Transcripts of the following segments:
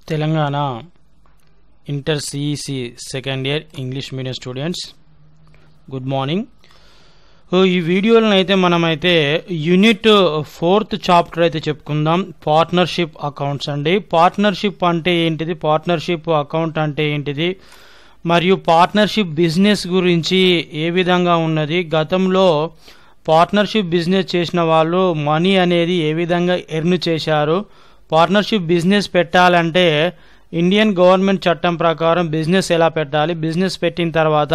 Telangana inter CEC second year English medium students good morning. ఈ వీడియోలో అయితే మనమైతే యూనిట్ 4th చాప్టర్ అయితే చెప్పుకుందాం. పార్ట్నర్షిప్ అకౌంట్స్ అండి. పార్ట్నర్షిప్ అంటే ఏంటిది, పార్ట్నర్షిప్ అకౌంట్ అంటే ఏంటిది, మరియు పార్ట్నర్షిప్ బిజినెస్ గురించి ఏ విధంగా ఉన్నది, గతంలో పార్ట్నర్షిప్ బిజినెస్ చేసిన వాళ్ళు మనీ అనేది ఏ విధంగా ఎర్న్ చేశారు, పార్ట్నర్షిప్ బిజినెస్ పెట్టాలంటే ఇండియన్ గవర్నమెంట్ చట్టం ప్రకారం బిజినెస్ ఎలా పెట్టాలి, బిజినెస్ పెట్టిన తర్వాత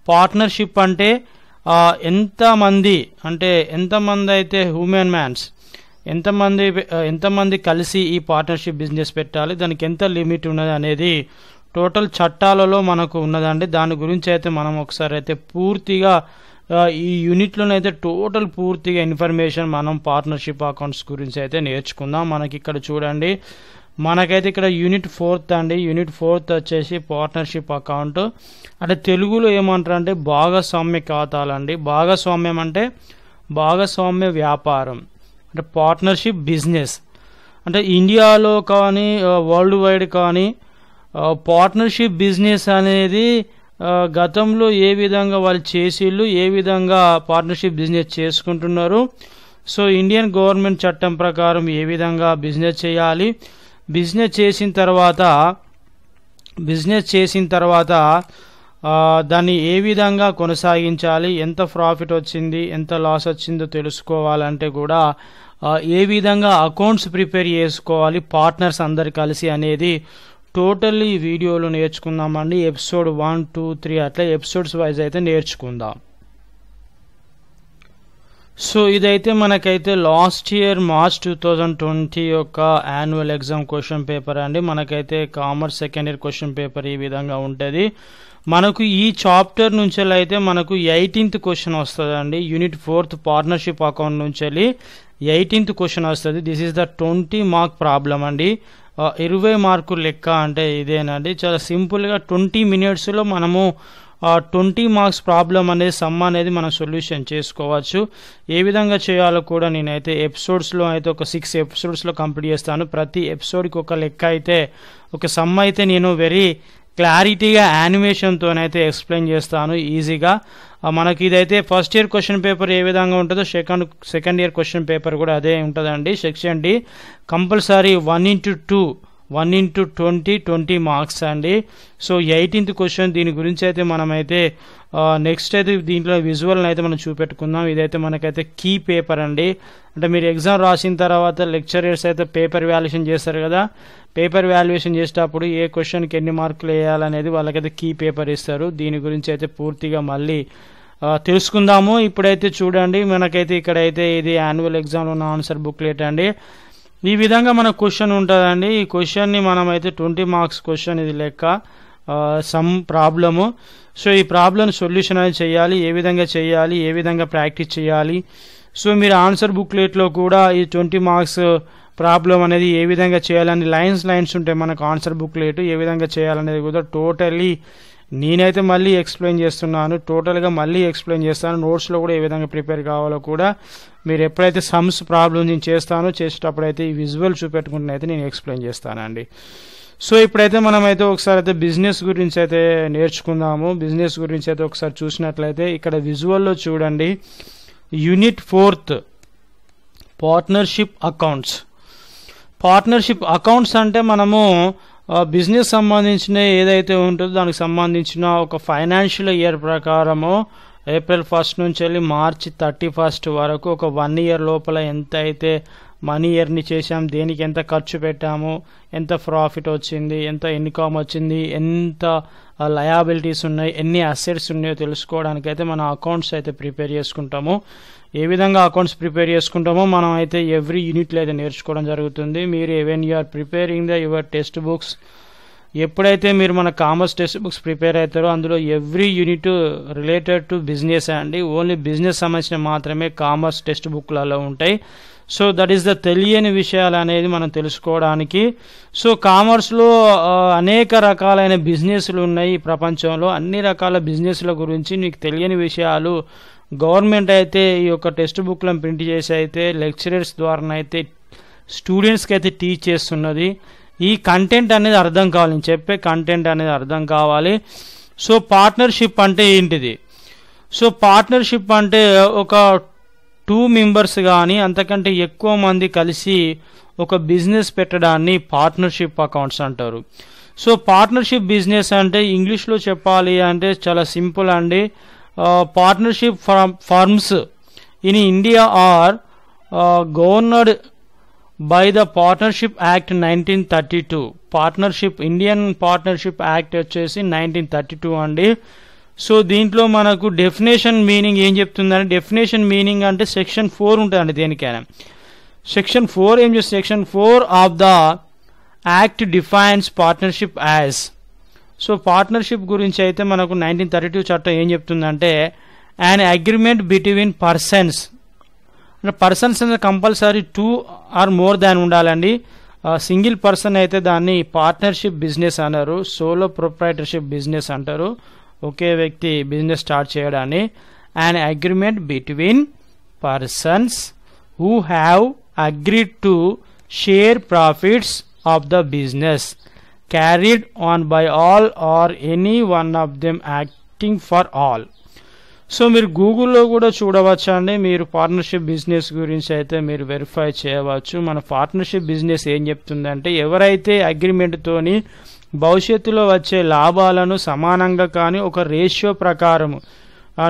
పార్ట్నర్షిప్ అంటే ఎంతమంది అయితే హ్యూమన్ మ్యాన్స్ ఎంతమంది కలిసి ఈ పార్ట్నర్షిప్ బిజినెస్ పెట్టాలి, దానికి ఎంత లిమిట్ ఉన్నది అనేది టోటల్ చట్టాలలో మనకు ఉన్నదండి. దాని గురించి అయితే మనం ఒకసారి అయితే పూర్తిగా ఈ యూనిట్లోనైతే పూర్తిగా ఇన్ఫర్మేషన్ మనం పార్ట్నర్షిప్ అకౌంట్స్ గురించి అయితే నేర్చుకుందాం. మనకి ఇక్కడ చూడండి, మనకైతే ఇక్కడ యూనిట్ 4th అండి. యూనిట్ 4th వచ్చేసి పార్ట్నర్షిప్ అకౌంట్ అంటే తెలుగులో ఏమంటారు అంటే భాగస్వామ్య ఖాతాలు అండి. భాగస్వామ్యం అంటే భాగస్వామ్య వ్యాపారం అంటే పార్ట్నర్షిప్ బిజినెస్ అంటే ఇండియాలో కానీ వరల్డ్ వైడ్ కానీ పార్ట్నర్షిప్ బిజినెస్ అనేది గతంలో ఏ విధంగా వాళ్ళు చేసిళ్ళు, ఏ విధంగా పార్ట్నర్షిప్ బిజినెస్ చేసుకుంటున్నారు, సో ఇండియన్ గవర్నమెంట్ చట్టం ప్రకారం ఏ విధంగా బిజినెస్ చేయాలి, బిజినెస్ చేసిన తర్వాత దాన్ని ఏ విధంగా కొనసాగించాలి, ఎంత ప్రాఫిట్ వచ్చింది ఎంత లాస్ వచ్చిందో తెలుసుకోవాలంటే కూడా ఏ విధంగా అకౌంట్స్ ప్రిపేర్ చేసుకోవాలి పార్ట్నర్స్ అందరు కలిసి అనేది టోటల్లీ ఈ వీడియోలో నేర్చుకుందామండి. ఎపిసోడ్ 1, 2, 3 అట్లా ఎపిసోడ్స్ వైజ్ అయితే నేర్చుకుందాం. సో ఇదైతే మనకైతే లాస్ట్ ఇయర్ మార్చ్ 2020 యొక్క యాన్యువల్ ఎగ్జామ్ క్వశ్చన్ పేపర్ అండి. మనకైతే commerce second year question paper ఈ విధంగా ఉంటుంది. మనకు ఈ చాప్టర్ నుంచి అయితే మనకు 18th క్వశ్చన్ వస్తుందండి. యూనిట్ 4th పార్ట్నర్షిప్ అకౌంట్ నుంచి 18th క్వశ్చన్ వస్తుంది. This is the 20 mark problem అండి. 20 మార్కులు లెక్క అంటే ఇదేనండి. చాలా సింపుల్గా 20 minutesలో మనము 20 మార్క్స్ ప్రాబ్లం అనేది సమ్ అనేది మనం సొల్యూషన్ చేసుకోవచ్చు. ఏ విధంగా చేయాలో కూడా నేనైతే ఎపిసోడ్స్లో అయితే ఒక 6 ఎపిసోడ్స్లో కంప్లీట్ చేస్తాను. ప్రతి ఎపిసోడ్కి ఒక లెక్క అయితే ఒక సమ్ అయితే నేను వెరీ క్లారిటీగా యానిమేషన్తోనైతే ఎక్స్ప్లెయిన్ చేస్తాను ఈజీగా. మనకి ఇదైతే ఫస్ట్ ఇయర్ క్వశ్చన్ పేపర్ ఏ విధంగా ఉంటుందో సెకండ్ ఇయర్ క్వశ్చన్ పేపర్ కూడా అదే ఉంటుందండి. Section D compulsory 1x20 marks అండి. సో 18th క్వశ్చన్ దీని గురించి అయితే మనమైతే నెక్స్ట్ అయితే దీంట్లో విజువల్ని అయితే మనం చూపెట్టుకుందాం. ఇదైతే మనకైతే కీ పేపర్ అండి. అంటే మీరు ఎగ్జామ్ రాసిన తర్వాత లెక్చరర్స్ అయితే పేపర్ వాల్యుయేషన్ చేస్తారు కదా, పేపర్ వాల్యుయేషన్ చేసేటప్పుడు ఏ క్వశ్చన్కి ఎన్ని మార్కులు వేయాలనేది వాళ్ళకైతే కీ పేపర్ ఇస్తారు. దీని గురించి అయితే పూర్తిగా మళ్ళీ తెలుసుకుందాము. ఇప్పుడైతే చూడండి, మనకైతే ఇక్కడైతే ఇది యాన్యువల్ ఎగ్జామ్లో ఉన్న ఆన్సర్ బుక్లెట్ అండి. ఈ విధంగా మన క్వశ్చన్ ఉంటుందండి. ఈ క్వశ్చన్ని మనమైతే 20 మార్క్స్ క్వశ్చన్ ఇది లెక్క సమ్ ప్రాబ్లము. సో ఈ ప్రాబ్లం సొల్యూషన్ అనేది చేయాలి, ఏ విధంగా చేయాలి, ఏ విధంగా ప్రాక్టీస్ చేయాలి. సో మీరు ఆన్సర్ బుక్లెట్లో కూడా ఈ 20 మార్క్స్ ప్రాబ్లం అనేది ఏ విధంగా చేయాలని లైన్స్ ఉంటాయి మనకు ఆన్సర్ బుక్లెట్, ఏ విధంగా చేయాలనేది కూడా టోటల్లీ నేనైతే మళ్ళీ ఎక్స్ప్లెయిన్ చేస్తున్నాను. టోటల్గా మళ్ళీ ఎక్స్ప్లెయిన్ చేస్తాను. నోట్స్లో కూడా ఏ విధంగా ప్రిపేర్ కావాలో కూడా మీరు ఎప్పుడైతే సమ్స్ ప్రాబ్లమ్ నేను చేసేటప్పుడు అయితే ఈ విజువల్ చూపెట్టుకుంటే అయితే నేను ఎక్స్ప్లెయిన్ చేస్తానండి. సో ఇప్పుడైతే మనమైతే ఒకసారి అయితే బిజినెస్ గురించి అయితే నేర్చుకుందాము. బిజినెస్ గురించి అయితే ఒకసారి చూసినట్లయితే ఇక్కడ విజువల్లో చూడండి, unit 4th partnership accounts. Partnership accounts అంటే మనము బిజినెస్ సంబంధించిన ఏదైతే ఉంటుందో దానికి సంబంధించిన ఒక ఫైనాన్షియల్ ఇయర్ ప్రకారము ఏప్రిల్ 1st నుంచి వెళ్ళి మార్చి 31st వరకు ఒక 1 year లోపల ఎంత అయితే మనీ ఎర్న్ చేసాం, దేనికి ఎంత ఖర్చు పెట్టాము, ఎంత ప్రాఫిట్ వచ్చింది, ఎంత ఇన్కమ్ వచ్చింది, ఎంత లయబిలిటీస్ ఉన్నాయి, ఎన్ని అసెట్స్ ఉన్నాయో తెలుసుకోవడానికి అయితే మన అకౌంట్స్ అయితే ప్రిపేర్ చేసుకుంటాము. ఏ విధంగా అకౌంట్స్ ప్రిపేర్ చేసుకుంటామో మనం అయితే ఎవ్రీ యూనిట్లో అయితే నేర్చుకోవడం జరుగుతుంది. మీరు when you are preparing your text books, ఎప్పుడైతే మీరు మన కామర్స్ టెక్స్ట్ బుక్స్ ప్రిపేర్ అవుతారో అందులో every unit related to business అండి. ఓన్లీ బిజినెస్ సంబంధించిన మాత్రమే కామర్స్ టెక్స్ట్ బుక్లలో ఉంటాయి. సో దట్ ఈస్ ద తెలియని విషయాలు అనేది మనం తెలుసుకోవడానికి. సో కామర్స్లో అనేక రకాలైన బిజినెస్లు ఉన్నాయి. ఈ ప్రపంచంలో అన్ని రకాల బిజినెస్ల గురించి మీకు తెలియని విషయాలు గవర్నమెంట్ అయితే ఈ యొక్క టెక్స్ట్ బుక్లను ప్రింట్ చేసి అయితే లెక్చరర్స్ ద్వారా అయితే స్టూడెంట్స్కి అయితే టీచ్ చేస్తున్నది. ఈ కంటెంట్ అనేది అర్థం కావాలి, నేను చెప్పే కంటెంట్ అనేది అర్థం కావాలి. సో పార్ట్నర్షిప్ అంటే ఏంటిది? సో పార్ట్నర్షిప్ అంటే ఒక 2 మెంబర్స్ కానీ అంతకంటే ఎక్కువ మంది కలిసి ఒక బిజినెస్ పెట్టడాన్ని పార్ట్నర్షిప్ అకౌంట్స్ అంటారు. సో పార్ట్నర్షిప్ బిజినెస్ అంటే ఇంగ్లీష్లో చెప్పాలి అంటే చాలా సింపుల్ అండి. Partnership firms in India are governed by the partnership act 1932. Partnership Indian partnership act వచ్చేసి 1932 అండి. సో దీంట్లో మనకు డెఫినేషన్ మీనింగ్ ఏం చెప్తుందంటే, డెఫినేషన్ మీనింగ్ అంటే సెక్షన్ 4 ఉంటుందండి దేనికైనా. సెక్షన్ 4 ఏం చేస్తుంది? Section 4 of the act defines partnership as. So partnership గురించి అయితే మనకు 1932 చట్టం ఏం చెప్తుందంటే, an agreement between persons. అంటే పర్సన్స్ అనేది కంపల్సరీ 2 or more దాన్ ఉండాలండి. సింగిల్ పర్సన్ అయితే దాన్ని పార్ట్నర్షిప్ బిజినెస్ అన్నారు, సోలో ప్రొప్రైటర్షిప్ బిజినెస్ అంటారు, ఒకే వ్యక్తి బిజినెస్ స్టార్ట్ చేయడాన్ని. an agreement between persons who have agreed to share profits of the business carried on by all or any one of them acting for all. So మీరు గూగుల్లో కూడా చూడవచ్చు అండి, మీరు partnership business గురించి అయితే మీరు వెరిఫై చేయవచ్చు. మన పార్ట్నర్షిప్ బిజినెస్ ఏం చెప్తుందంటే, ఎవరైతే అగ్రిమెంట్తోని భవిష్యత్తులో వచ్చే లాభాలను సమానంగా కానీ ఒక రేషియో ప్రకారం,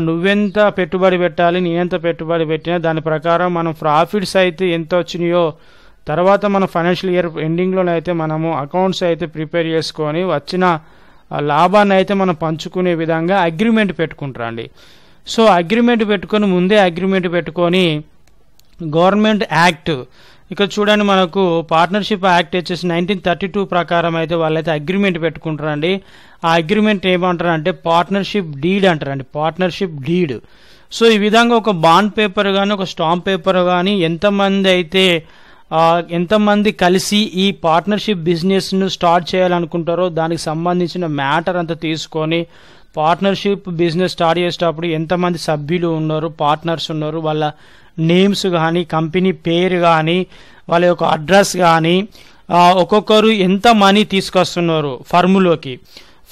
నువ్వెంత పెట్టుబడి పెట్టాలి నేనెంత పెట్టుబడి పెట్టినా దాని ప్రకారం మనం ప్రాఫిట్స్ అయితే ఎంత వచ్చినాయో తర్వాత మన ఫైనాన్షియల్ ఇయర్ ఎండింగ్లోనైతే మనము అకౌంట్స్ అయితే ప్రిపేర్ చేసుకొని వచ్చిన లాభాన్ని అయితే మనం పంచుకునే విధంగా అగ్రిమెంట్ పెట్టుకుంటారండి. సో అగ్రిమెంట్ పెట్టుకొని ముందే అగ్రిమెంట్ పెట్టుకొని గవర్నమెంట్ యాక్ట్ ఇక్కడ చూడండి, మనకు పార్ట్నర్షిప్ యాక్ట్ వచ్చేసి 1932 ప్రకారం అయితే వాళ్ళైతే అగ్రిమెంట్ పెట్టుకుంటారండి. ఆ అగ్రిమెంట్ ఏమంటారు అంటే పార్ట్నర్షిప్ డీడ్ అంటారండి, పార్ట్నర్షిప్ డీడ్. సో ఈ విధంగా ఒక బాండ్ పేపర్ కానీ ఒక స్టాంప్ పేపర్ కానీ ఎంతమంది కలిసి ఈ పార్ట్నర్షిప్ బిజినెస్ను స్టార్ట్ చేయాలనుకుంటారో దానికి సంబంధించిన మ్యాటర్ అంతా తీసుకొని పార్ట్నర్షిప్ బిజినెస్ స్టార్ట్ చేసేటప్పుడు ఎంతమంది సభ్యులు ఉన్నారు, పార్ట్నర్స్ ఉన్నారు, వాళ్ళ నేమ్స్ కానీ కంపెనీ పేరు కానీ వాళ్ళ యొక్క అడ్రస్ కానీ ఒక్కొక్కరు ఎంత మనీ తీసుకొస్తున్నారు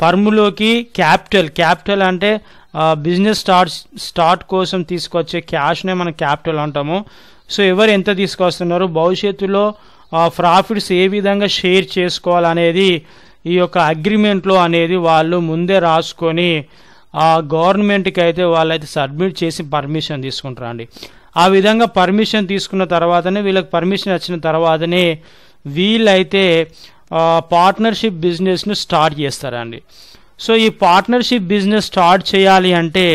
ఫర్ములోకి క్యాపిటల్ అంటే బిజినెస్ స్టార్ట్ కోసం తీసుకొచ్చే క్యాష్నే మనం క్యాపిటల్ అంటాము. సో ఎవరు ఎంత తీసుకొస్తున్నారు, భవిష్యత్తులో ప్రాఫిట్స్ ఏ విధంగా షేర్ చేసుకోవాలనేది ఈ యొక్క అగ్రిమెంట్లో అనేది వాళ్ళు ముందే రాసుకొని గవర్నమెంట్కి అయితే వాళ్ళైతే సబ్మిట్ చేసి పర్మిషన్ తీసుకుంటారండి. ఆ విధంగా పర్మిషన్ తీసుకున్న తర్వాతనే వీళ్ళకి పర్మిషన్ వచ్చిన తర్వాతనే వీళ్ళైతే పార్ట్నర్షిప్ బిజినెస్ను స్టార్ట్ చేస్తారండి. సో ఈ పార్ట్నర్షిప్ బిజినెస్ స్టార్ట్ చేయాలి అంటే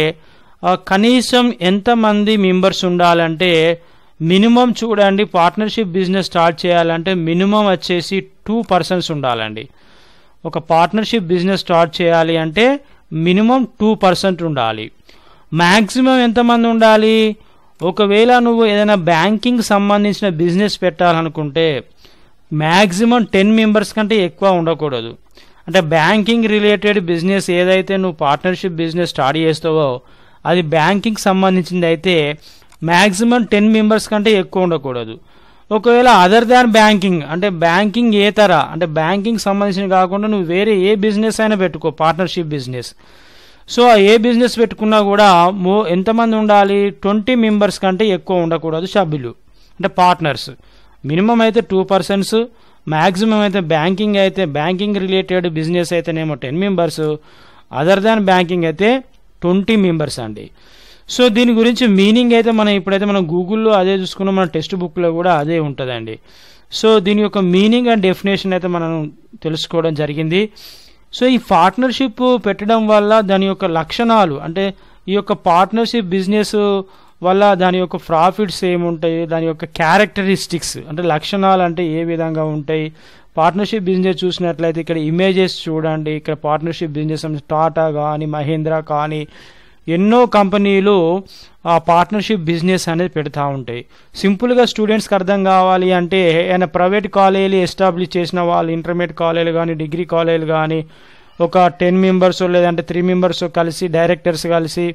కనీసం ఎంతమంది మెంబర్స్ ఉండాలంటే మినిమం చూడండి, పార్ట్నర్షిప్ బిజినెస్ స్టార్ట్ చేయాలంటే మినిమం వచ్చేసి 2 persons ఉండాలండి. ఒక పార్ట్నర్షిప్ బిజినెస్ స్టార్ట్ చేయాలి అంటే మినిమం 2% ఉండాలి. మ్యాక్సిమం ఎంతమంది ఉండాలి? ఒకవేళ నువ్వు ఏదైనా బ్యాంకింగ్ సంబంధించిన బిజినెస్ పెట్టాలనుకుంటే మ్యాక్సిమం 10 members కంటే ఎక్కువ ఉండకూడదు. అంటే బ్యాంకింగ్ రిలేటెడ్ బిజినెస్ ఏదైతే నువ్వు పార్ట్నర్షిప్ బిజినెస్ స్టార్ట్ చేస్తావో అది బ్యాంకింగ్ సంబంధించింది అయితే మ్యాక్సిమం 10 members కంటే ఎక్కువ ఉండకూడదు. ఒకవేళ అదర్ దాన్ బ్యాంకింగ్ అంటే బ్యాంకింగ్ అంటే బ్యాంకింగ్ సంబంధించిన కాకుండా నువ్వు వేరే ఏ బిజినెస్ అయినా పెట్టుకో పార్ట్నర్షిప్ బిజినెస్. సో ఏ బిజినెస్ పెట్టుకున్నా కూడా ఎంతమంది ఉండాలి? 20 members కంటే ఎక్కువ ఉండకూడదు సభ్యులు, అంటే పార్ట్నర్స్. మినిమం అయితే 2 persons, మ్యాక్సిమం అయితే బ్యాంకింగ్ రిలేటెడ్ బిజినెస్ అయితేనేమో 10 members, అదర్ దాన్ బ్యాంకింగ్ అయితే 20 members అండి. సో దీని గురించి మీనింగ్ అయితే మనం గూగుల్లో అదే చూసుకున్నాం, మన టెక్స్ట్ బుక్లో కూడా అదే ఉంటుందండి. సో దీని యొక్క మీనింగ్ అండ్ డెఫినేషన్ అయితే మనం తెలుసుకోవడం జరిగింది. సో ఈ పార్ట్నర్షిప్ పెట్టడం వల్ల దాని యొక్క లక్షణాలు అంటే ఈ యొక్క పార్ట్నర్షిప్ బిజినెస్ వల్ల దాని యొక్క ప్రాఫిట్స్ ఏముంటాయి, దాని యొక్క క్యారెక్టరిస్టిక్స్ అంటే లక్షణాలు అంటే ఏ విధంగా ఉంటాయి. పార్ట్నర్షిప్ బిజినెస్ చూసినట్లయితే ఇక్కడ ఇమేజెస్ చూడండి, ఇక్కడ పార్ట్నర్షిప్ బిజినెస్ టాటా కానీ మహీంద్రా కానీ ఎన్నో కంపెనీలు ఆ పార్ట్నర్షిప్ బిజినెస్ అనేది పెడతా ఉంటాయి. సింపుల్గా స్టూడెంట్స్కి అర్థం కావాలి అంటే ఏమైనా ప్రైవేట్ కాలేజీలు ఎస్టాబ్లిష్ చేసిన వాళ్ళు, ఇంటర్మీడియట్ కాలేజీలు కానీ డిగ్రీ కాలేజీలు కానీ ఒక 10 members లేదంటే 3 members కలిసి డైరెక్టర్స్ కలిసి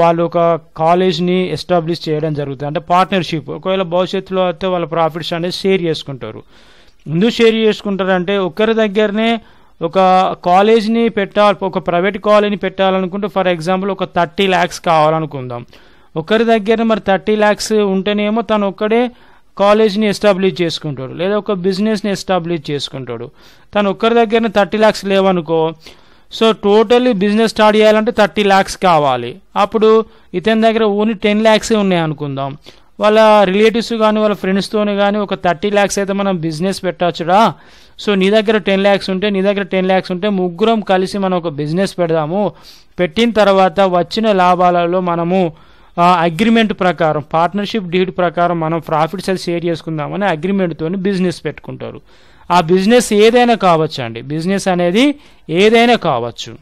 వాళ్ళు ఒక కాలేజ్ని ఎస్టాబ్లిష్ చేయడం జరుగుతుంది. అంటే పార్ట్నర్షిప్ ఒకవేళ భవిష్యత్తులో అయితే వాళ్ళ ప్రాఫిట్స్ అనేది షేర్ చేసుకుంటారు. ఎందుకు షేర్ చేసుకుంటారంటే ఒకరి దగ్గరనే ఒక కాలేజ్ని పెట్టాలి, ఒక ప్రైవేట్ కాలేజ్ని పెట్టాలనుకుంటే ఫర్ ఎగ్జాంపుల్ ఒక 30 lakhs కావాలనుకుందాం. ఒకరి దగ్గర మరి 30 lakhs ఉంటేనేమో తను ఒక్కడే కాలేజ్ని ఎస్టాబ్లిష్ చేసుకుంటాడు, లేదా ఒక బిజినెస్ని ఎస్టాబ్లిష్ చేసుకుంటాడు. తను ఒక్కరి దగ్గర 30 lakhs లేవనుకో, సో టోటల్లీ బిజినెస్ స్టార్ట్ చేయాలంటే 30 lakhs కావాలి. అప్పుడు ఇతని దగ్గర ఓన్లీ 10 lakhs ఉన్నాయి అనుకుందాం. వాళ్ళ రిలేటివ్స్ కానీ వాళ్ళ ఫ్రెండ్స్తోనే కానీ ఒక 30 lakhs అయితే మనం బిజినెస్ పెట్టచ్చురా. సో నీ దగ్గర 10 lakhs ఉంటే, నీ దగ్గర 10 lakhs ఉంటే ముగ్గురం కలిసి మనం ఒక బిజినెస్ పెడదాము. పెట్టిన తర్వాత వచ్చిన లాభాలలో మనము అగ్రిమెంట్ ప్రకారం, పార్ట్నర్షిప్ డీడ్ ప్రకారం మనం ప్రాఫిట్స్ అది షేర్ చేసుకుందామని అగ్రిమెంట్తో బిజినెస్ పెట్టుకుంటారు. ఆ బిజినెస్ ఏదైనా కావచ్చు అండి, బిజినెస్ అనేది ఏదైనా కావచ్చు.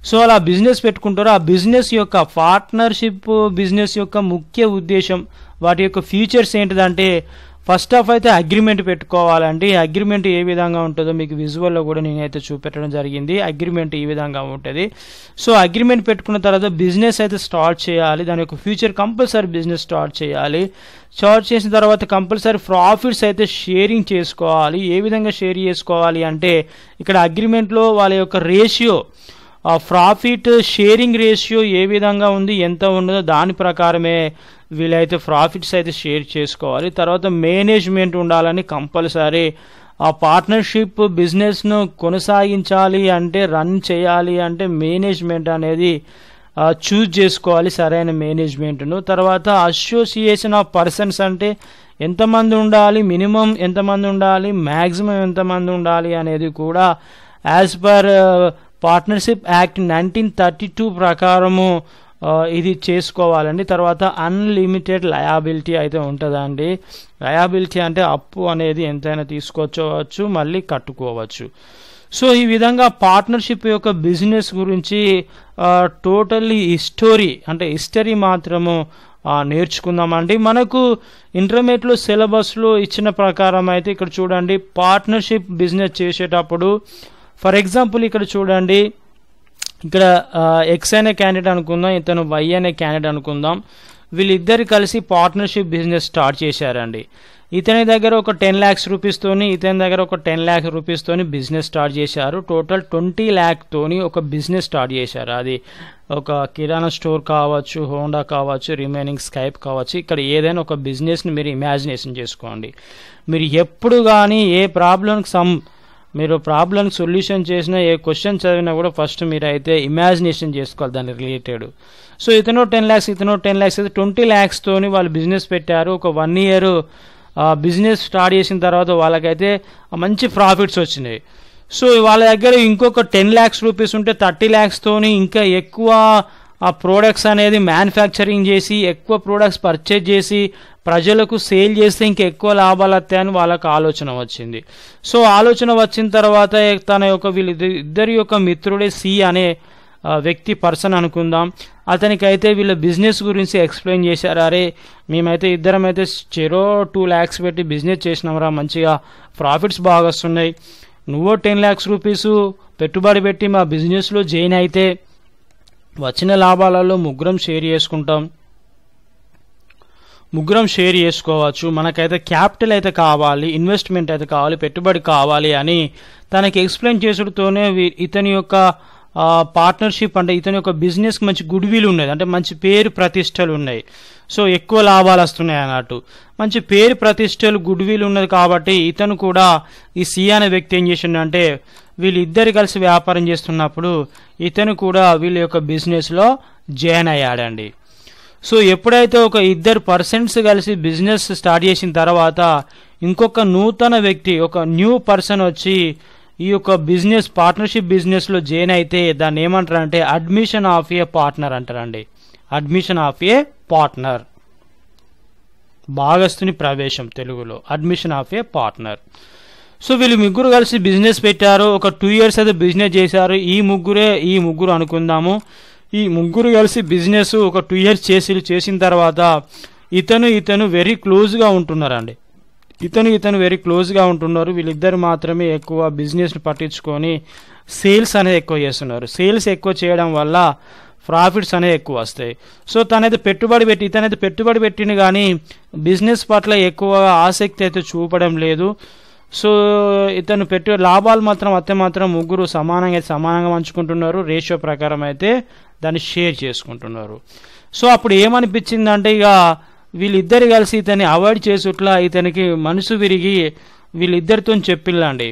సో అలా బిజినెస్ పెట్టుకుంటారు. ఆ బిజినెస్ యొక్క పార్ట్నర్షిప్ బిజినెస్ యొక్క ముఖ్య ఉద్దేశం, వాటి యొక్క ఫీచర్స్ ఏంటిదంటే ఫస్ట్ ఆఫ్ అయితే అగ్రిమెంట్ పెట్టుకోవాలండి. అగ్రిమెంట్ ఏ విధంగా ఉంటుందో మీకు విజువల్లో కూడా నేనైతే చూపెట్టడం జరిగింది. అగ్రిమెంట్ ఈ విధంగా ఉంటుంది. సో అగ్రిమెంట్ పెట్టుకున్న తర్వాత బిజినెస్ అయితే స్టార్ట్ చేయాలి. దాని యొక్క ఫ్యూచర్ కంపల్సరీ బిజినెస్ స్టార్ట్ చేయాలి. స్టార్ట్ చేసిన తర్వాత కంపల్సరీ ప్రాఫిట్స్ అయితే షేరింగ్ చేసుకోవాలి. ఏ విధంగా షేర్ చేసుకోవాలి అంటే ఇక్కడ అగ్రిమెంట్లో వాళ్ళ యొక్క రేషియో, ఆ ప్రాఫిట్ షేరింగ్ రేషియో ఏ విధంగా ఉంది, ఎంత ఉన్నదో దాని ప్రకారమే వీళ్ళైతే ప్రాఫిట్స్ అయితే షేర్ చేసుకోవాలి. తర్వాత మేనేజ్మెంట్ ఉండాలని కంపల్సరీ. ఆ పార్ట్నర్షిప్ బిజినెస్ను కొనసాగించాలి అంటే, రన్ చేయాలి అంటే మేనేజ్మెంట్ అనేది చూజ్ చేసుకోవాలి, సరైన మేనేజ్మెంట్ను. తర్వాత అసోసియేషన్ ఆఫ్ పర్సన్స్ అంటే ఎంతమంది ఉండాలి, మినిమం ఎంతమంది ఉండాలి, మ్యాక్సిమం ఎంతమంది ఉండాలి అనేది కూడా యాజ్ పర్ పార్ట్నర్షిప్ యాక్ట్ 1932 ప్రకారము ఇది చేసుకోవాలండి. తర్వాత అన్లిమిటెడ్ లయబిలిటీ అయితే ఉంటుందండి. లయబిలిటీ అంటే అప్పు అనేది ఎంతైనా తీసుకోవచ్చు, మళ్ళీ కట్టుకోవచ్చు. సో ఈ విధంగా పార్ట్నర్షిప్ యొక్క బిజినెస్ గురించి టోటల్లీ హిస్టరీ మాత్రము నేర్చుకుందామండి. మనకు ఇంటర్మీడియట్లో సిలబస్లో ఇచ్చిన ప్రకారం అయితే ఇక్కడ చూడండి, పార్ట్నర్షిప్ బిజినెస్ చేసేటప్పుడు ఫర్ ఎగ్జాంపుల్ ఇక్కడ చూడండి, ఇక్కడ ఎక్స్ అనే క్యాండిడేట్ అనుకుందాం, ఇతను వై అనే క్యాండిడేట్ అనుకుందాం. వీళ్ళిద్దరు కలిసి పార్ట్నర్షిప్ బిజినెస్ స్టార్ట్ చేశారండి. ఇతని దగ్గర ఒక 10 lakhs రూపీస్తోని, ఇతని దగ్గర ఒక 10 lakh రూపీస్తోని బిజినెస్ స్టార్ట్ చేశారు. టోటల్ 20 lakh తోని ఒక బిజినెస్ స్టార్ట్ చేశారు. అది ఒక కిరాణా స్టోర్ కావచ్చు, హోండా కావచ్చు, రిమైనింగ్ స్కైప్ కావచ్చు. ఇక్కడ ఏదైనా ఒక బిజినెస్ని మీరు ఇమాజినేషన్ చేసుకోండి. మీరు ఎప్పుడు కానీ ఏ ప్రాబ్లంకి సొల్యూషన్ చేసినా, ఏ క్వశ్చన్ చదివినా కూడా ఫస్ట్ మీరు అయితే ఇమాజినేషన్ చేసుకోవాలి దాని రిలేటెడ్. సో ఇతను 10 lakhs, ఇతను 10 lakhs అయితే 20 lakhs తోని వాళ్ళు బిజినెస్ పెట్టారు. ఒక 1 year బిజినెస్ స్టార్ట్ చేసిన తర్వాత వాళ్ళకైతే మంచి ప్రాఫిట్స్ వచ్చినాయి. సో వాళ్ళ దగ్గర ఇంకొక 10 lakhs రూపీస్ ఉంటే 30 lakhs తోని ఇంకా ఎక్కువ ఆ ప్రోడక్ట్స్ అనేది మ్యానుఫ్యాక్చరింగ్ చేసి, ఎక్కువ ప్రోడక్ట్స్ పర్చేజ్ చేసి ప్రజలకు సేల్ చేస్తే ఇంకా ఎక్కువ లాభాలు వస్తాయని వాళ్ళకు ఆలోచన వచ్చింది. సో ఆలోచన వచ్చిన తర్వాత తన యొక్క వీళ్ళిద్దరి యొక్క మిత్రుడే సి అనే వ్యక్తి, పర్సన్ అనుకుందాం. అతనికైతే వీళ్ళ బిజినెస్ గురించి ఎక్స్ప్లెయిన్ చేశారు. అరే మేమైతే ఇద్దరం అయితే చెరో 2 lakhs పెట్టి బిజినెస్ చేసినాంరా, మంచిగా ప్రాఫిట్స్ బాగా వస్తున్నాయి. నువ్వో 10 lakhs రూపీస్ పెట్టుబడి పెట్టి మా బిజినెస్లో జాయిన్ అయితే వచ్చిన లాభాలలో ముగ్గురం షేర్ చేసుకోవచ్చు. మనకైతే క్యాపిటల్ అయితే కావాలి, ఇన్వెస్ట్మెంట్ అయితే కావాలి, పెట్టుబడి కావాలి అని తనకి ఎక్స్ప్లెయిన్ చేసుడుతోనే ఇతని యొక్క పార్ట్నర్షిప్ అంటే ఇతని యొక్క బిజినెస్కి మంచి గుడ్ విల్ ఉన్నది, అంటే మంచి పేరు ప్రతిష్టలు ఉన్నాయి. సో ఎక్కువ లాభాలు వస్తున్నాయి అన్నట్టు, మంచి పేరు ప్రతిష్టలు గుడ్ విల్ ఉన్నది. కాబట్టి ఇతను కూడా ఈ సి అనే వ్యక్తి ఏం చేసిండంటే వీళ్ళిద్దరు కలిసి వ్యాపారం చేస్తున్నప్పుడు ఇతను కూడా వీళ్ళ యొక్క బిజినెస్లో జాయిన్ అయ్యాడండి. సో ఎప్పుడైతే ఒక ఇద్దరు పర్సన్స్ కలిసి బిజినెస్ స్టార్ట్ చేసిన తర్వాత ఇంకొక నూతన వ్యక్తి, ఒక న్యూ పర్సన్ వచ్చి ఈ యొక్క బిజినెస్ పార్ట్నర్షిప్ బిజినెస్లో జాయిన్ అయితే దాన్ని ఏమంటారంటే అడ్మిషన్ ఆఫ్ ఏ పార్ట్నర్ అంటారండి. అడ్మిషన్ ఆఫ్ ఏ పార్ట్నర్, భాగస్తుని ప్రవేశం తెలుగులో, admission of a partner. So వీళ్ళు ముగ్గురు కలిసి బిజినెస్ పెట్టారు. ఒక 2 years అయితే బిజినెస్ చేశారు. ఈ ముగ్గురు అనుకుందాము. ఈ ముగ్గురు కలిసి బిజినెస్ ఒక 2 years చేసిన తర్వాత ఇతను వెరీ క్లోజ్గా ఉంటున్నారండి. ఇతను వెరీ క్లోజ్గా ఉంటున్నారు. వీళ్ళిద్దరు మాత్రమే ఎక్కువ బిజినెస్ని పట్టించుకొని సేల్స్ అనేది ఎక్కువ చేస్తున్నారు. సేల్స్ ఎక్కువ చేయడం వల్ల ప్రాఫిట్స్ అనేవి ఎక్కువ వస్తాయి. సో ఇతనైతే పెట్టుబడి పెట్టిన కానీ బిజినెస్ పట్ల ఎక్కువ ఆసక్తి అయితే చూపడం లేదు. సో ఇతను లాభాలు మాత్రం ముగ్గురు సమానంగా పంచుకుంటున్నారు. రేషియో ప్రకారం అయితే దాన్ని షేర్ చేసుకుంటున్నారు. సో అప్పుడు ఏమనిపించిందంటే ఇక వీళ్ళిద్దరు కలిసి ఇతన్ని అవాయిడ్ చేసుట్లా ఇతనికి మనసు విరిగి వీళ్ళిద్దరితో చెప్పిల్లండి,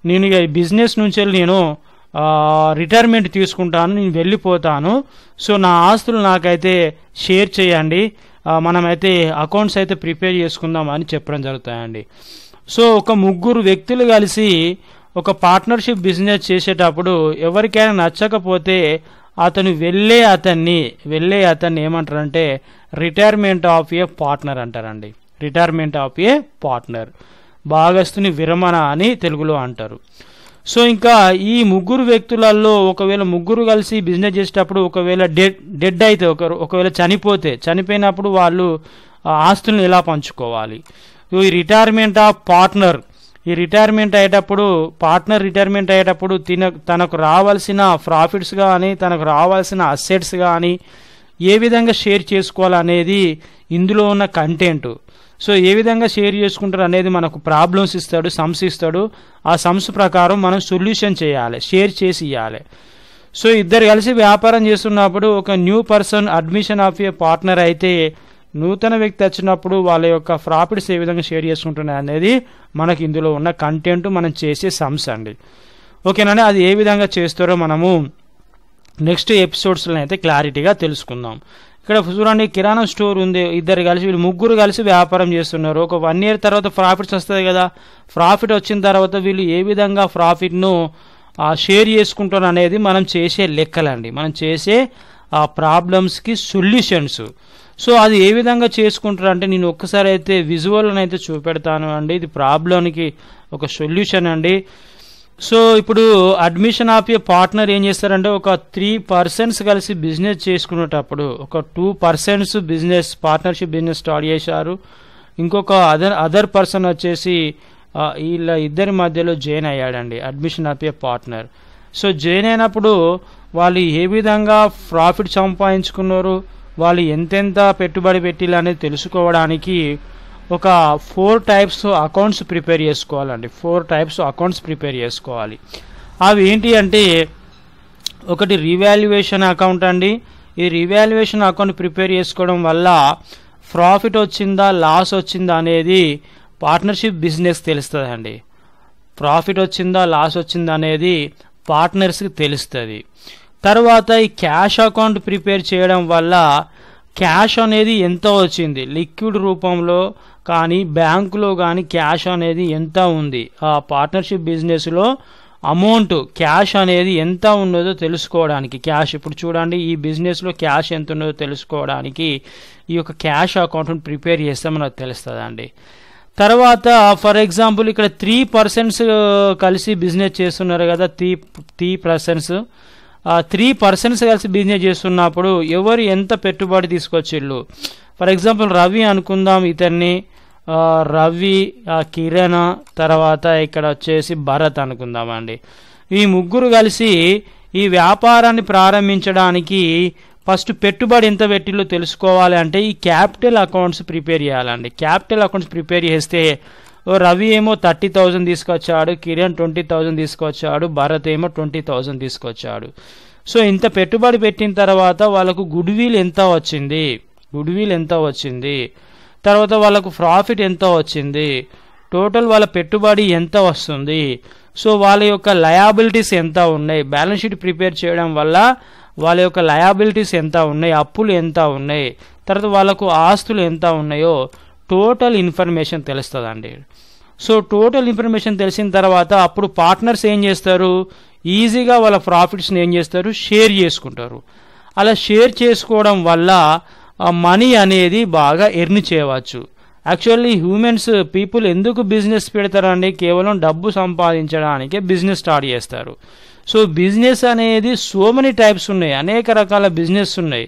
నేను ఇక ఈ బిజినెస్ నుంచి నేను రిటైర్మెంట్ తీసుకుంటాను, నేను వెళ్ళిపోతాను, సో నా ఆస్తులు నాకైతే షేర్ చేయండి, మనమైతే అకౌంట్స్ అయితే ప్రిపేర్ చేసుకుందాం అని చెప్పడం జరుగుతాయండి. సో ఒక ముగ్గురు వ్యక్తులు కలిసి ఒక పార్ట్నర్షిప్ బిజినెస్ చేసేటప్పుడు ఎవరికైనా నచ్చకపోతే వెళ్ళే అతన్ని ఏమంటారంటే రిటైర్మెంట్ ఆఫ్ ఏ పార్ట్నర్ అంటారండి. రిటైర్మెంట్ ఆఫ్ ఏ పార్ట్నర్, భాగస్తుని విరమణ అని తెలుగులో అంటారు. సో ఇంకా ఈ ముగ్గురు వ్యక్తులలో ఒకవేళ ముగ్గురు కలిసి బిజినెస్ చేసేటప్పుడు ఒకవేళ డెడ్ అయితే ఒకవేళ చనిపోయినప్పుడు వాళ్ళు ఆస్తులను ఎలా పంచుకోవాలి. ఈ రిటైర్మెంట్ ఆఫ్ పార్ట్నర్, ఈ పార్ట్నర్ రిటైర్మెంట్ అయ్యేటప్పుడు తనకు రావాల్సిన ప్రాఫిట్స్ కానీ తనకు రావాల్సిన అసెట్స్ కానీ ఏ విధంగా షేర్ చేసుకోవాలనేది ఇందులో ఉన్న కంటెంట్. సో ఏ విధంగా షేర్ చేసుకుంటారు అనేది మనకు ప్రాబ్లమ్స్ ఇస్తాడు, సమ్స్ ఇస్తాడు. ఆ సమ్స్ ప్రకారం మనం సొల్యూషన్ చేయాలి, షేర్ చేసి ఇవ్వాలి. సో ఇద్దరు కలిసి వ్యాపారం చేస్తున్నప్పుడు ఒక new person admission of a partner అయితే నూతన వ్యక్తి వచ్చినప్పుడు వాళ్ళ యొక్క ప్రాఫిట్స్ ఏ విధంగా షేర్ చేసుకుంటున్నాయి అనేది మనకి ఇందులో ఉన్న కంటెంట్, మనం చేసే సమ్స్ అండి. ఓకేనండి, అది ఏ విధంగా చేస్తారో మనము నెక్స్ట్ ఎపిసోడ్స్లో అయితే క్లారిటీగా తెలుసుకుందాం. ఇక్కడ చూడండి, కిరాణా స్టోర్ ఉంది, వీళ్ళు ముగ్గురు కలిసి వ్యాపారం చేస్తున్నారు. ఒక 1 year తర్వాత ప్రాఫిట్స్ వస్తుంది కదా, ప్రాఫిట్ వచ్చిన తర్వాత వీళ్ళు ఏ విధంగా ప్రాఫిట్ను షేర్ చేసుకుంటారు అనేది మనం చేసే లెక్కలండి, మనం చేసే ప్రాబ్లమ్స్కి సొల్యూషన్స్. సో అది ఏ విధంగా చేసుకుంటారు అంటే నేను ఒక్కసారి అయితే విజువల్ని అయితే చూపెడతాను అండి. ఇది ప్రాబ్లంకి ఒక సొల్యూషన్ అండి. సో ఇప్పుడు అడ్మిషన్ ఆఫ్ ఏ పార్ట్నర్ ఏం చేస్తారంటే ఒక 3 persons కలిసి బిజినెస్ చేసుకునేటప్పుడు ఒక 2 persons పార్ట్నర్షిప్ బిజినెస్ స్టార్ట్ చేశారు. ఇంకొక అదర్ పర్సన్ వచ్చేసి వీళ్ళ ఇద్దరి మధ్యలో జాయిన్ అయ్యాడండి, admission of a partner. So join అయినప్పుడు వాళ్ళు ఏ విధంగా ప్రాఫిట్ సంపాదించుకున్నారు, వాళ్ళు ఎంతెంత పెట్టుబడి పెట్టిల్లు అనేది తెలుసుకోవడానికి ఒక 4 types అకౌంట్స్ ప్రిపేర్ చేసుకోవాలండి. 4 types అకౌంట్స్ ప్రిపేర్ చేసుకోవాలి. అవి ఏంటి అంటే ఒకటి రీవాల్యుయేషన్ అకౌంట్ అండి. ఈ రీవాల్యుయేషన్ అకౌంట్ ప్రిపేర్ చేసుకోవడం వల్ల ప్రాఫిట్ వచ్చిందా లాస్ వచ్చిందా అనేది పార్ట్నర్షిప్ బిజినెస్ తెలుస్తుంది అండి. ప్రాఫిట్ వచ్చిందా లాస్ వచ్చిందా అనేది పార్ట్నర్స్కి తెలుస్తుంది. తర్వాత ఈ క్యాష్ అకౌంట్ ప్రిపేర్ చేయడం వల్ల క్యాష్ అనేది ఎంత వచ్చింది, లిక్విడ్ రూపంలో కానీ బ్యాంకులో కానీ క్యాష్ అనేది ఎంత ఉంది, ఆ పార్ట్నర్షిప్ బిజినెస్లో అమౌంట్ క్యాష్ అనేది ఎంత ఉన్నదో తెలుసుకోవడానికి, క్యాష్ ఇప్పుడు చూడండి ఈ బిజినెస్లో క్యాష్ ఎంత ఉన్నదో తెలుసుకోవడానికి ఈ యొక్క క్యాష్ అకౌంట్ని ప్రిపేర్ చేస్తే మనకు తెలుస్తుందండి. తర్వాత ఫర్ ఎగ్జాంపుల్ ఇక్కడ 3 persons కలిసి బిజినెస్ చేస్తున్నారు కదా, 3 persons 3 persons కలిసి బిజినెస్ చేస్తున్నప్పుడు ఎవరు ఎంత పెట్టుబడి తీసుకొచ్చిళ్ళు. ఫర్ ఎగ్జాంపుల్ రవి అనుకుందాం, ఇతన్ని రవి, కిరణ్, తర్వాత ఇక్కడ వచ్చేసి భరత్ అనుకుందామండి. ఈ ముగ్గురు కలిసి ఈ వ్యాపారాన్ని ప్రారంభించడానికి ఫస్ట్ పెట్టుబడి ఎంత పెట్టిల్లో తెలుసుకోవాలి అంటే ఈ క్యాపిటల్ అకౌంట్స్ ప్రిపేర్ చేయాలండి. క్యాపిటల్ అకౌంట్స్ ప్రిపేర్ చేస్తే రవి ఏమో 30,000 తీసుకొచ్చాడు, కిరణ్ 20,000 తీసుకొచ్చాడు, భరత్ ఏమో 20,000 తీసుకొచ్చాడు. సో ఇంత పెట్టుబడి పెట్టిన తర్వాత వాళ్ళకు గుడ్ విల్ ఎంత వచ్చింది, తర్వాత వాళ్ళకు ప్రాఫిట్ ఎంత వచ్చింది, టోటల్ వాళ్ళ పెట్టుబడి ఎంత వస్తుంది, సో వాళ్ళ యొక్క లయబిలిటీస్ ఎంత ఉన్నాయి, బ్యాలెన్స్ షీట్ ప్రిపేర్ చేయడం వల్ల వాళ్ళ యొక్క లయబిలిటీస్ ఎంత ఉన్నాయి, అప్పులు ఎంత ఉన్నాయి, తర్వాత వాళ్ళకు ఆస్తులు ఎంత ఉన్నాయో టోటల్ ఇన్ఫర్మేషన్ తెలుస్తుందండి. సో టోటల్ ఇన్ఫర్మేషన్ తెలిసిన తర్వాత అప్పుడు పార్ట్నర్స్ ఏం చేస్తారు, ఈజీగా వాళ్ళ ప్రాఫిట్స్ని ఏం చేస్తారు, షేర్ చేసుకుంటారు. అలా షేర్ చేసుకోవడం వల్ల మనీ అనేది బాగా ఎర్న్ చేయవచ్చు. యాక్చువల్లీ పీపుల్ ఎందుకు బిజినెస్ పెడతారండి, కేవలం డబ్బు సంపాదించడానికే బిజినెస్ స్టార్ట్ చేస్తారు. సో బిజినెస్ అనేది సో మెనీ టైప్స్ ఉన్నాయి, అనేక రకాల బిజినెస్ ఉన్నాయి.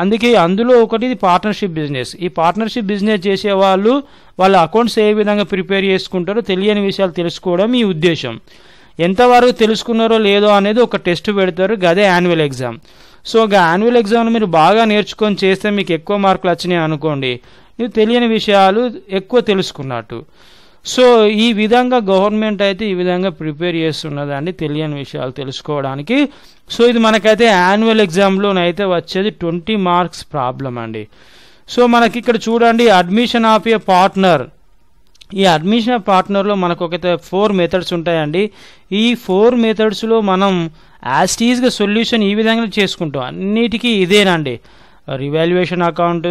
అందుకే అందులో ఒకటి పార్ట్నర్షిప్ బిజినెస్. ఈ పార్ట్నర్షిప్ బిజినెస్ చేసే వాళ్ళ అకౌంట్స్ ఏ విధంగా ప్రిపేర్ చేసుకుంటారో తెలియని విషయాలు తెలుసుకోవడం ఈ ఉద్దేశం. ఎంతవరకు తెలుసుకున్నారో లేదో అనేది ఒక టెస్ట్ పెడతారు, గదే యాన్యువల్ ఎగ్జామ్. సో యాన్యువల్ ఎగ్జామ్ను మీరు బాగా నేర్చుకొని చేస్తే మీకు ఎక్కువ మార్కులు వచ్చినాయి అనుకోండి, మీరు తెలియని విషయాలు ఎక్కువ తెలుసుకున్నట్టు. సో ఈ విధంగా గవర్నమెంట్ అయితే ఈ విధంగా ప్రిపేర్ చేస్తున్నదండి తెలియని విషయాలు తెలుసుకోవడానికి. సో ఇది మనకైతే యాన్యువల్ ఎగ్జామ్లోనైతే వచ్చేది 20 మార్క్స్ ప్రాబ్లం అండి. సో మనకి ఇక్కడ చూడండి అడ్మిషన్ ఆఫ్ ఏ పార్ట్నర్. ఈ అడ్మిషన్ ఆఫ్ పార్ట్నర్లో మనకు ఒకైతే 4 మెథడ్స్ ఉంటాయండి. ఈ 4 మెథడ్స్లో మనం యాస్టీజ్గా సొల్యూషన్ ఈ విధంగా చేసుకుంటాం. అన్నిటికీ ఇదేనండి, revaluation account,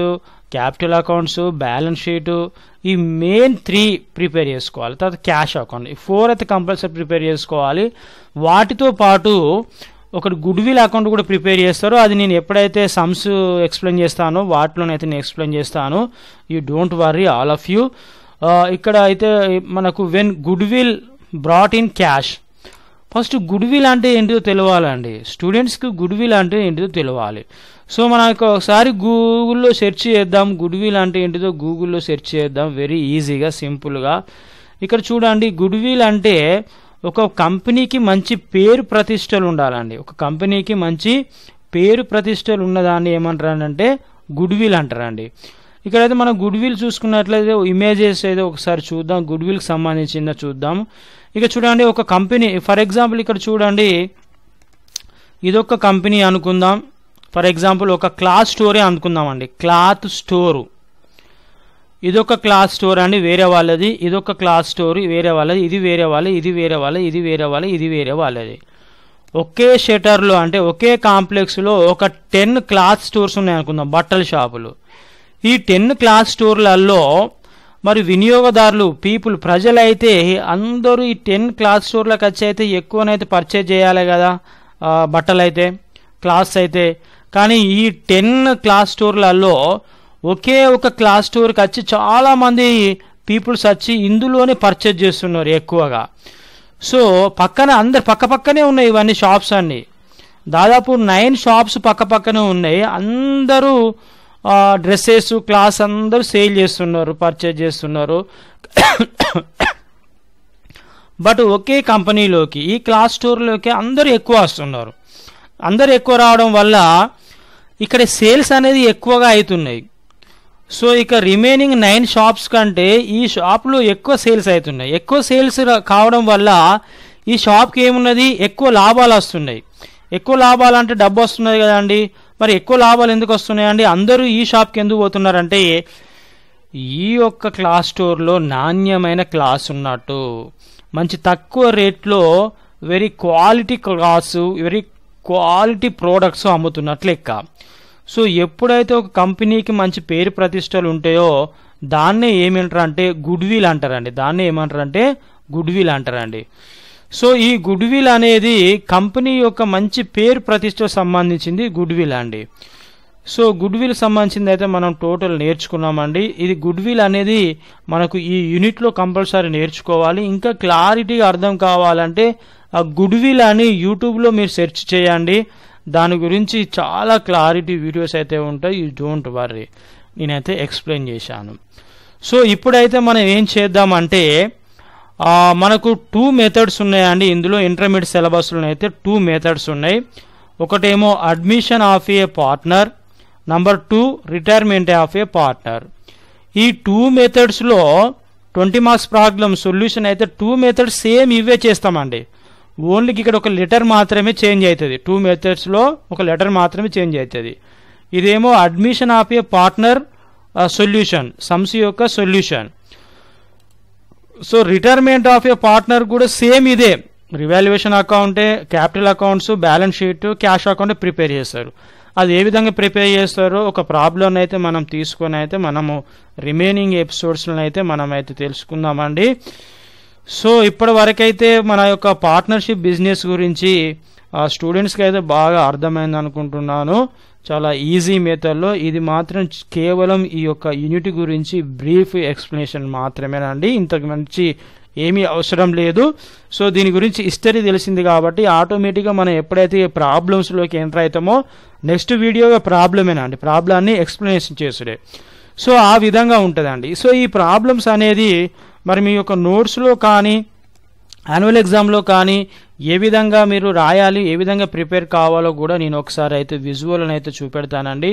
capital accounts, balance sheet, ఈ మెయిన్ 3 ప్రిపేర్ చేసుకోవాలి. తర్వాత క్యాష్ అకౌంట్, ఈ 4 అయితే కంపల్సరీ ప్రిపేర్ చేసుకోవాలి. వాటితో పాటు ఒకటి గుడ్విల్ అకౌంట్ కూడా ప్రిపేర్ చేస్తారు. అది నేను ఎప్పుడైతే సమ్స్ ఎక్స్ప్లెయిన్ చేస్తానో వాటిలోనైతే నేను ఎక్స్ప్లెయిన్ చేస్తాను. You don't worry all of you. ఇక్కడ అయితే మనకు when goodwill brought in cash, first goodwill అంటే ఏంటిదో తెలియాలండి. స్టూడెంట్స్కి గుడ్విల్ అంటే ఏంటిదో తెలియాలి. సో మనకు ఒకసారి గూగుల్లో సెర్చ్ చేద్దాం, గుడ్విల్ అంటే ఏంటిదో గూగుల్లో సెర్చ్ చేద్దాం వెరీ ఈజీగా సింపుల్గా. ఇక్కడ చూడండి, గుడ్విల్ అంటే ఒక కంపెనీకి మంచి పేరు ప్రతిష్టలు ఉండాలండి. ఒక కంపెనీకి మంచి పేరు ప్రతిష్టలు ఉన్నదాన్ని ఏమంటారంటే గుడ్విల్ అంటారండి. ఇక్కడైతే మనం గుడ్విల్ చూసుకున్నట్లయితే ఇమేజెస్ ఏదో ఒకసారి చూద్దాం, గుడ్విల్కి సంబంధించిందో చూద్దాం. ఇక చూడండి ఒక కంపెనీ, ఫర్ ఎగ్జాంపుల్ ఇక్కడ చూడండి ఇదొక కంపెనీ అనుకుందాం. ఫర్ ఎగ్జాంపుల్ ఒక క్లాత్ స్టోరే అనుకుందామండి, క్లాత్ స్టోరు. ఇదొక క్లాత్ స్టోర్ అండి వేరే వాళ్ళది, ఇదొక క్లాత్ స్టోర్ వేరే వాళ్ళది, ఇది వేరే వాళ్ళది, ఇది వేరే వాళ్ళది, ఇది వేరే వాళ్ళది, ఇది వేరే వాళ్ళది. ఒకే షటర్లో అంటే ఒకే కాంప్లెక్స్లో ఒక 10 క్లాత్ స్టోర్స్ ఉన్నాయి అనుకుందాం, బట్టల షాపులు. ఈ 10 క్లాత్ స్టోర్లలో మరి వినియోగదారులు ప్రజలైతే అందరూ ఈ 10 క్లాత్ స్టోర్లకు వచ్చి అయితే ఎక్కువనైతే పర్చేజ్ చేయాలి కదా బట్టలు అయితే, క్లాత్స్ అయితే. కానీ ఈ 10 క్లాత్ స్టోర్లలో ఒకే ఒక క్లాత్ స్టోర్కి వచ్చి చాలామంది పీపుల్స్ వచ్చి ఇందులోనే పర్చేజ్ చేస్తున్నారు ఎక్కువగా. సో అందరు పక్కనే ఉన్నాయి ఇవన్నీ షాప్స్ అన్నీ, దాదాపు 9 షాప్స్ పక్కనే ఉన్నాయి. అందరూ డ్రెస్సెస్ క్లాత్స్ అందరూ సేల్ చేస్తున్నారు, పర్చేజ్ చేస్తున్నారు. బట్ ఒకే కంపెనీలోకి ఈ క్లాత్ స్టోర్లోకి అందరూ ఎక్కువ వస్తున్నారు. అందరూ ఎక్కువ రావడం వల్ల ఇక్కడ సేల్స్ అనేది ఎక్కువగా అవుతున్నాయి. సో ఇక రిమైనింగ్ 9 షాప్స్ కంటే ఈ షాప్లో ఎక్కువ సేల్స్ అవుతున్నాయి. ఎక్కువ సేల్స్ కావడం వల్ల ఈ షాప్కి ఏమున్నది, ఎక్కువ లాభాలు వస్తున్నాయి. ఎక్కువ లాభాలు అంటే డబ్బు వస్తున్నది కదండి. మరి ఎక్కువ లాభాలు ఎందుకు వస్తున్నాయండి? అందరూ ఈ షాప్కి ఎందుకు పోతున్నారంటే ఈ యొక్క క్లాత్ స్టోర్లో నాణ్యమైన క్లాస్ ఉన్నట్టు, మంచి తక్కువ రేట్లో very quality clothes, very quality products అమ్ముతున్నట్లు లెక్క. సో ఎప్పుడైతే ఒక కంపెనీకి మంచి పేరు ప్రతిష్టలు ఉంటాయో దాన్నే ఏమంటారంటే గుడ్విల్ అంటారండి. దాన్నే ఏమంటారంటే గుడ్విల్ అంటారండి. సో ఈ గుడ్విల్ అనేది కంపెనీ యొక్క మంచి పేరు ప్రతిష్టకు సంబంధించింది గుడ్విల్ అండి. సో గుడ్విల్ సంబంధించింది అయితే మనం టోటల్ నేర్చుకున్నామండి. ఇది గుడ్విల్ అనేది మనకు ఈ యూనిట్లో కంపల్సరీ నేర్చుకోవాలి. ఇంకా క్లారిటీగా అర్థం కావాలంటే ఆ గుడ్విల్ అని యూట్యూబ్లో మీరు సెర్చ్ చేయండి. దాని గురించి చాలా క్లారిటీ వీడియోస్ అయితే ఉంటాయి. యూ డోంట్ వర్రీ, నేనైతే ఎక్స్ప్లెయిన్ చేశాను. సో ఇప్పుడైతే మనం ఏం చేద్దామంటే మనకు 2 మెథడ్స్ ఉన్నాయండి ఇందులో. ఇంటర్మీడియట్ సిలబస్లో అయితే 2 మెథడ్స్ ఉన్నాయి. ఒకటేమో admission of a partner, number 2 retirement of a partner. ఈ 2 మెథడ్స్లో 20 మార్క్స్ ప్రాబ్లం సొల్యూషన్ అయితే 2 మెథడ్స్ సేమ్ ఇవే చేస్తామండి. ఓన్లీ ఇక్కడ ఒక లెటర్ మాత్రమే చేంజ్ అవుతుంది. 2 మెథడ్స్లో ఒక లెటర్ మాత్రమే చేంజ్ అవుతుంది. ఇదేమో admission of a partner solution, sums యొక్క solution. So retirement of a partner కూడా సేమ్ ఇదే, రివాల్యుయేషన్ అకౌంటే, capital accounts, balance sheet, cash account prepare చేస్తారు. అది ఏ విధంగా ప్రిపేర్ చేస్తారో ఒక ప్రాబ్లం అయితే మనం తీసుకొని అయితే మనము రిమైనింగ్ ఎపిసోడ్స్లో అయితే మనం అయితే తెలుసుకుందామండి. సో ఇప్పటి వరకైతే మన యొక్క పార్ట్నర్షిప్ బిజినెస్ గురించి స్టూడెంట్స్కి అయితే బాగా అర్థమైంది అనుకుంటున్నాను. చాలా ఈజీ మెథడ్లో. ఇది మాత్రం కేవలం ఈ యొక్క యూనిట్ గురించి బ్రీఫ్ ఎక్స్ప్లెనేషన్ మాత్రమేనండి, ఇంతకు మంచి ఏమీ అవసరం లేదు. సో దీని గురించి హిస్టరీ తెలిసింది కాబట్టి ఆటోమేటిక్గా మనం ఎప్పుడైతే ప్రాబ్లమ్స్లోకి ఎంటర్ అవుతామో నెక్స్ట్ వీడియో ప్రాబ్లమేనండి, ప్రాబ్లాన్ని ఎక్స్ప్లెనేషన్ చేసుడే. సో ఆ విధంగా ఉంటుందండి. సో ఈ ప్రాబ్లమ్స్ అనేది మరి మీ యొక్క నోట్స్లో కానీ యాన్యువల్ ఎగ్జామ్లో కానీ ఏ విధంగా మీరు రాయాలి, ఏ విధంగా ప్రిపేర్ కావాలో కూడా నేను ఒకసారి అయితే విజువల్ అయితే చూపెడతానండి.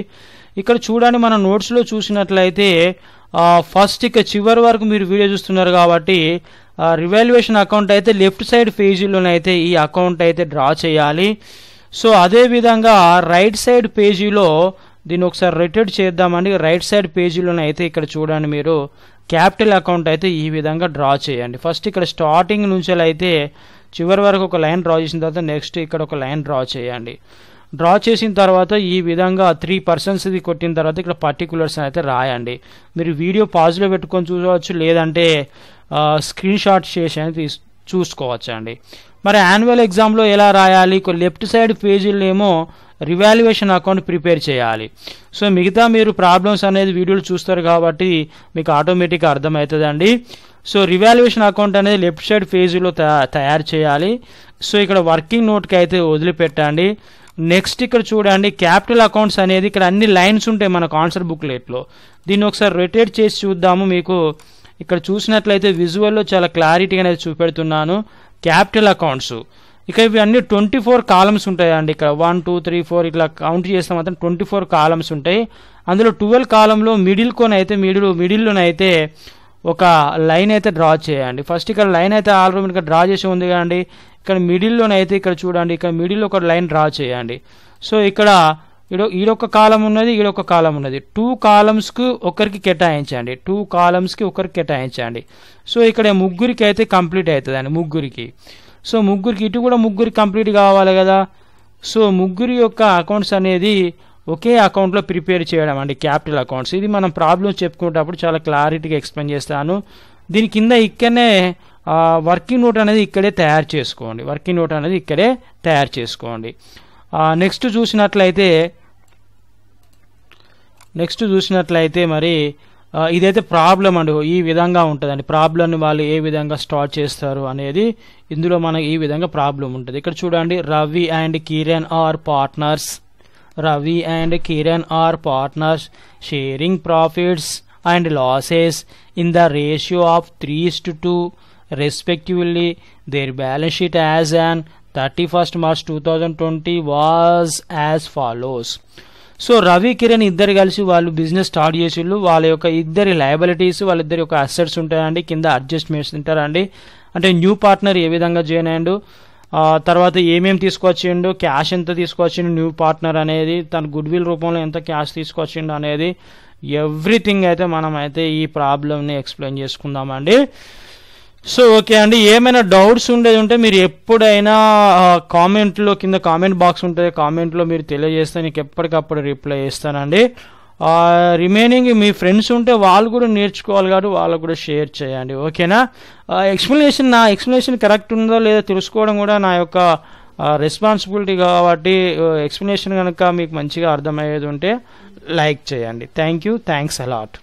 ఇక్కడ చూడండి, మన నోట్స్లో చూసినట్లయితే ఫస్ట్ ఇక చివరి వరకు మీరు వీడియో చూస్తున్నారు కాబట్టి రివాల్యుయేషన్ అకౌంట్ అయితే లెఫ్ట్ సైడ్ పేజీలోనైతే ఈ అకౌంట్ అయితే డ్రా చేయాలి. సో అదేవిధంగా రైట్ సైడ్ పేజీలో దీన్ని ఒకసారి రొటేట్ చేద్దామండి. రైట్ సైడ్ పేజీలోనైతే ఇక్కడ చూడండి, మీరు క్యాపిటల్ అకౌంట్ అయితే ఈ విధంగా డ్రా చేయండి. ఫస్ట్ ఇక్కడ స్టార్టింగ్ నుంచి అయితే చివరి వరకు ఒక లైన్ డ్రా చేసిన తర్వాత నెక్స్ట్ ఇక్కడ ఒక లైన్ డ్రా చేయండి. డ్రా చేసిన తర్వాత ఈ విధంగా 3% ఇది కొట్టిన తర్వాత ఇక్కడ పర్టికులర్స్ అయితే రాయండి. మీరు వీడియో పాజ్లో పెట్టుకొని చూసుకోవచ్చు, లేదంటే స్క్రీన్ షాట్ చేసి అని చూసుకోవచ్చు అండి. మరి యాన్యువల్ ఎగ్జామ్లో ఎలా రాయాలి, లెఫ్ట్ సైడ్ పేజీలో ఏమో రివాల్యుయేషన్ అకౌంట్ ప్రిపేర్ చేయాలి. సో మిగతా మీరు ప్రాబ్లమ్స్ అనేది వీడియోలు చూస్తారు కాబట్టి మీకు ఆటోమేటిక్గా అర్థమవుతుందండి. సో రివాల్యుయేషన్ అకౌంట్ అనేది లెఫ్ట్ సైడ్ పేజీలో తయారు చేయాలి. సో ఇక్కడ వర్కింగ్ నోట్కి అయితే వదిలిపెట్టండి. నెక్స్ట్ ఇక్కడ చూడండి, క్యాపిటల్ అకౌంట్స్ అనేది ఇక్కడ అన్ని లైన్స్ ఉంటాయి మన కాన్సెప్ట్ బుక్లెట్లో. దీన్ని ఒకసారి రొటేట్ చేసి చూద్దాము. మీకు ఇక్కడ చూసినట్లయితే విజువల్లో చాలా క్లారిటీగా అనేది చూపెడుతున్నాను. క్యాపిటల్ అకౌంట్స్ ఇక ఇవి అన్ని 24 కాలమ్స్ ఉంటాయండి. ఇక్కడ 1 2 3 4 ఇట్లా కౌంట్ చేస్తే మాత్రం 24 కాలమ్స్ ఉంటాయి. అందులో 12 కాలంలో మిడిల్లోనైతే ఒక లైన్ అయితే డ్రా చేయండి. ఫస్ట్ ఇక్కడ లైన్ అయితే ఆల్రెడీ ఇక్కడ డ్రా చేసి ఉంది కదండి. ఇక్కడ మిడిల్లోనైతే ఇక్కడ చూడండి, ఇక్కడ మిడిల్ ఒక లైన్ డ్రా చేయండి. సో ఇక్కడ ఈడొక కాలం ఉన్నది, ఈడొక కాలం ఉన్నది. 2 కాలమ్స్కి ఒకరికి కేటాయించండి, 2 కాలమ్స్కి ఒకరికి కేటాయించండి. సో ఇక్కడ ముగ్గురికి అయితే కంప్లీట్ అవుతుందండి, ముగ్గురికి. సో ముగ్గురికి ఇటు కూడా ముగ్గురికి కంప్లీట్ కావాలి కదా. సో ముగ్గురి యొక్క అకౌంట్స్ అనేది ఒకే అకౌంట్లో ప్రిపేర్ చేయడం అండి, క్యాపిటల్ అకౌంట్స్. ఇది మనం ప్రాబ్లమ్స్ చెప్పుకునేటప్పుడు చాలా క్లారిటీగా ఎక్స్ప్లెయిన్ చేస్తాను. దీని కింద ఇక్కడనే వర్కింగ్ నోట్ అనేది ఇక్కడే తయారు చేసుకోండి. నెక్స్ట్ చూసినట్లయితే మరి ఇదైతే ప్రాబ్లం అండి, ఈ విధంగా ఉంటుందండి. ప్రాబ్లమ్ని వాళ్ళు ఏ విధంగా స్టార్ట్ చేస్తారు అనేది ఇందులో మనకి ఈ విధంగా ప్రాబ్లం ఉంటుంది. ఇక్కడ చూడండి, Ravi and Kiran are partners sharing profits and losses in the ratio of 3:2 respectively. Their balance sheet as an 31st March 2020 was as follows. So Ravi Kiran ఇద్దరు కలిసి వాళ్ళు బిజినెస్ స్టార్ట్ చేసిళ్ళు. వాళ్ళ యొక్క ఇద్దరి లయబిలిటీస్, వాళ్ళిద్దరి యొక్క అసెట్స్ ఉంటాయండి. కింద అడ్జస్ట్మెంట్స్ ఉంటారండి. అంటే న్యూ పార్ట్నర్ ఏ విధంగా జాయిన్ అయ్యిండు, తర్వాత ఏమేమి తీసుకొచ్చిండు, క్యాష్ ఎంత తీసుకొచ్చిండు న్యూ పార్ట్నర్ అనేది, తన గుడ్ విల్ రూపంలో ఎంత క్యాష్ తీసుకొచ్చిండు అనేది ఎవ్రీథింగ్ అయితే మనం అయితే ఈ ప్రాబ్లమ్ని ఎక్స్ప్లెయిన్ చేసుకుందామండి. సో ఓకే అండి, ఏమైనా డౌట్స్ ఉండేది ఉంటే మీరు ఎప్పుడైనా కామెంట్లో, కింద కామెంట్ బాక్స్ ఉంటుంది, కామెంట్లో మీరు తెలియజేస్తే నీకు ఎప్పటికప్పుడు రిప్లై చేస్తానండి. రిమైనింగ్ మీ ఫ్రెండ్స్ ఉంటే వాళ్ళు కూడా నేర్చుకోవాలి కాబట్టి వాళ్ళకు కూడా షేర్ చేయండి, ఓకేనా. నా ఎక్స్ప్లెనేషన్ కరెక్ట్ ఉందో లేదో తెలుసుకోవడం కూడా నా యొక్క రెస్పాన్సిబిలిటీ కాబట్టి ఎక్స్ప్లెనేషన్ కనుక మీకు మంచిగా అర్థమయ్యేది ఉంటే లైక్ చేయండి. Thanks a lot.